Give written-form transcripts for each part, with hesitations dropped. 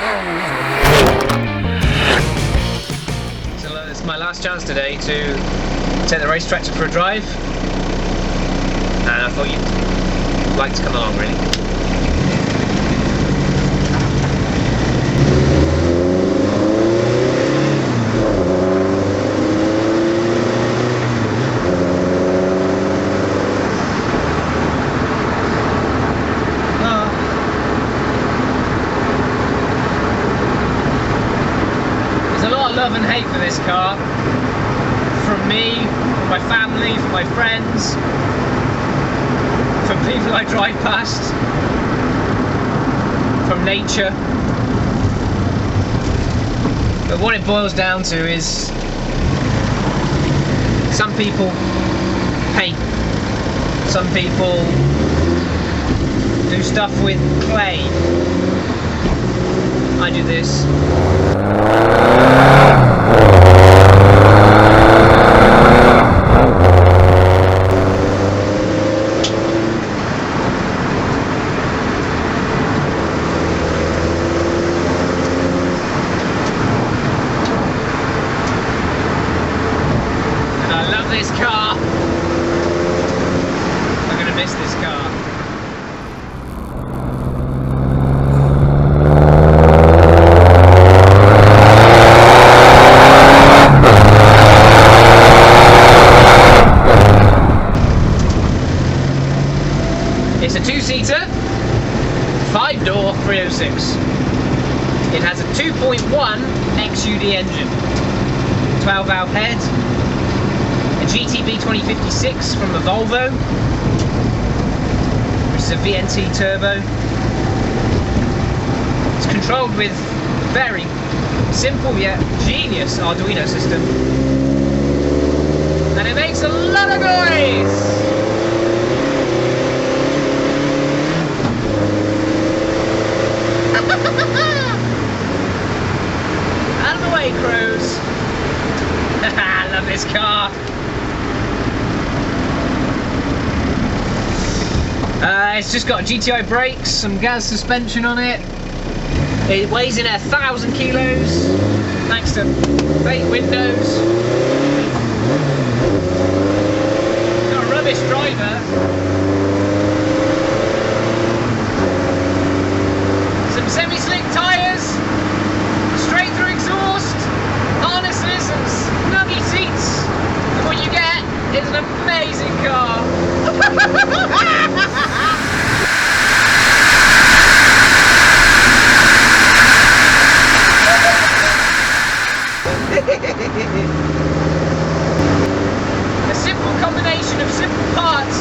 So it's my last chance today to take the Racetractor for a drive, and I thought you'd like to come along, really. Love and hate for this car, from me, from my family, from my friends, from people I drive past, from nature. But what it boils down to is some people paint, some people do stuff with clay. I do this. And I love this car. I'm gonna miss this car. It's a two-seater, 5-door 306. It has a 2.1 XUD engine, 12-valve head, a GTB 2056 from the Volvo, which is a VNT turbo. It's controlled with a very simple yet genius Arduino system, and it makes a lot of noise! Out of the way, crows! I love this car! It's just got GTI brakes, some gas suspension on it. It weighs in at 1,000 kilos, thanks to fake windows. Got a rubbish driver. Some semi-slick tyres, straight through exhaust, harnesses and snuggy seats, and what you get is an amazing car. A simple combination of simple parts,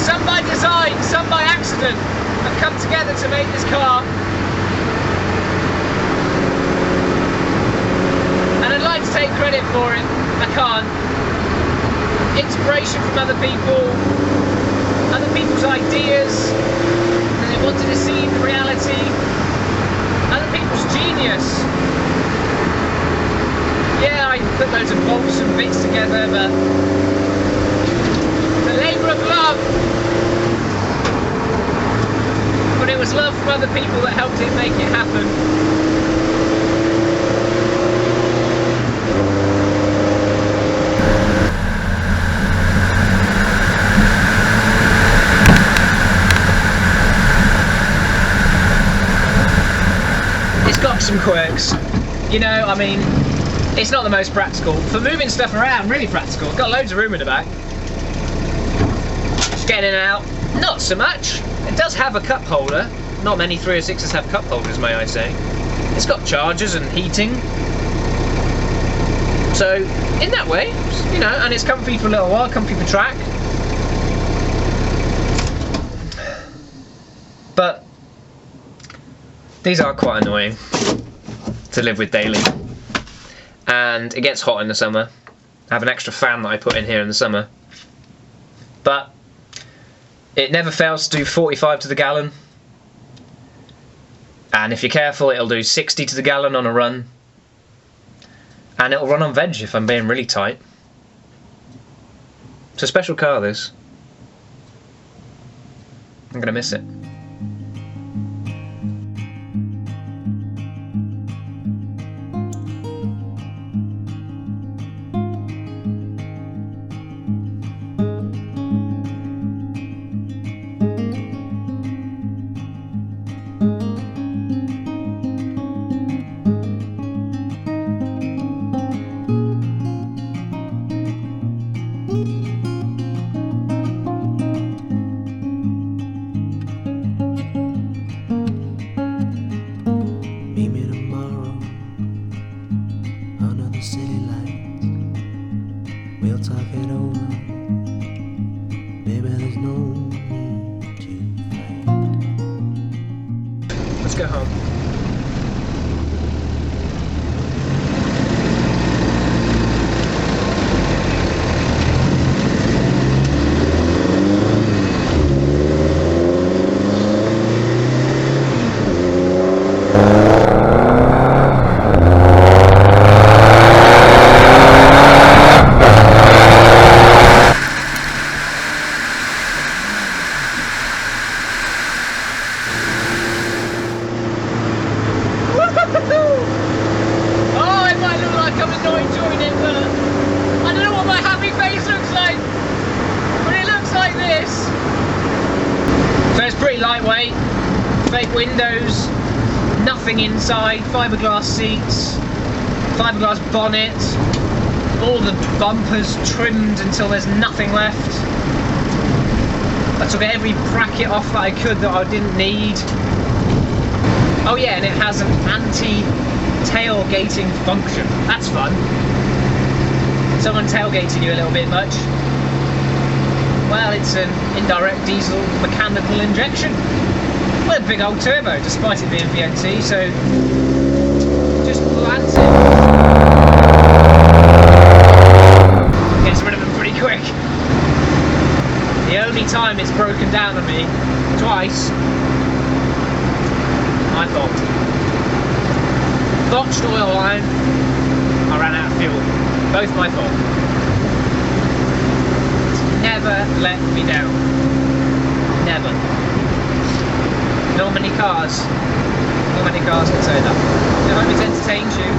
some by design, some by accident, have come together to make this car. And I'd like to take credit for it. I can't. Inspiration from other people's ideas that they wanted to see in reality, other people's genius. Yeah, I put loads of bolts and bits together, but the labour of love. But it was love from other people that helped it make it happen. It's got some quirks. You know, I mean, it's not the most practical. For moving stuff around, really practical. It's got loads of room in the back. Just getting in and out, not so much. It does have a cup holder. Not many 306s have cup holders, may I say. It's got chargers and heating. So, in that way, you know, and it's comfy for a little while, comfy for track. But these are quite annoying to live with daily. And it gets hot in the summer. I have an extra fan that I put in here in the summer. But it never fails to do 45 to the gallon. And if you're careful, it'll do 60 to the gallon on a run. And it'll run on veg if I'm being really tight. It's a special car, this. I'm gonna miss it. nothing inside, fiberglass seats, fiberglass bonnet, all the bumpers trimmed until there's nothing left. I took every bracket off that I could that I didn't need. Oh yeah, and it has an anti-tailgating function. That's fun. Someone tailgating you a little bit much. Well, it's an indirect diesel mechanical injection with a big old turbo, despite it being VNT, so just lands it. Gets rid of them pretty quick. The only time it's broken down on me, twice, my fault. Botched oil line, I ran out of fuel. Both my fault. Never let me down. Never. Not many cars can say that. I hope it entertains you.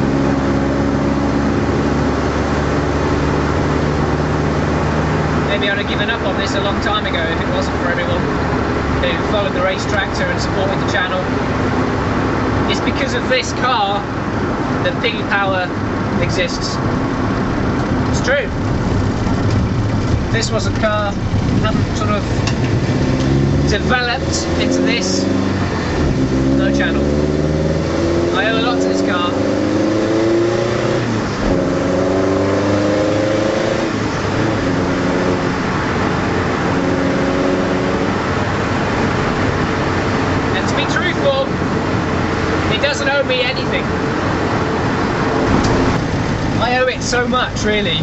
Maybe I'd have given up on this a long time ago if it wasn't for everyone who followed the Racetractor and supported the channel. It's because of this car that Piggy Power exists. It's true. If this was a car, hadn't sort of developed into this, no channel. I owe a lot to this car. And to be truthful, it doesn't owe me anything. I owe it so much, really.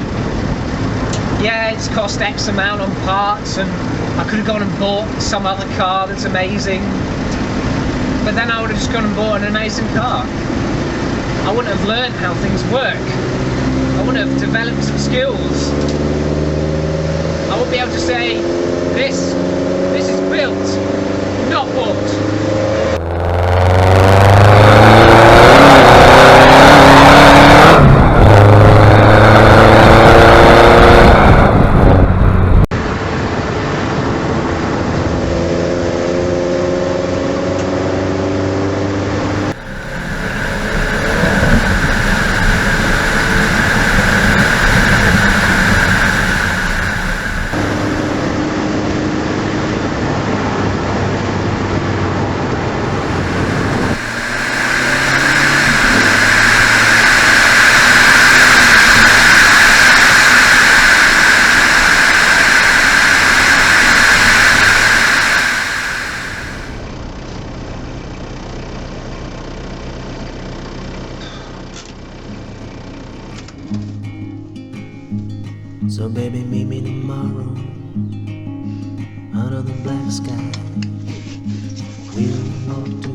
Yeah, it's cost X amount on parts, and I could have gone and bought some other car that's amazing, but then I would have just gone and bought an amazing car. I wouldn't have learned how things work. I wouldn't have developed some skills. I wouldn't be able to say, this is built, not bought. So baby, meet me tomorrow under the black sky. We'll walk to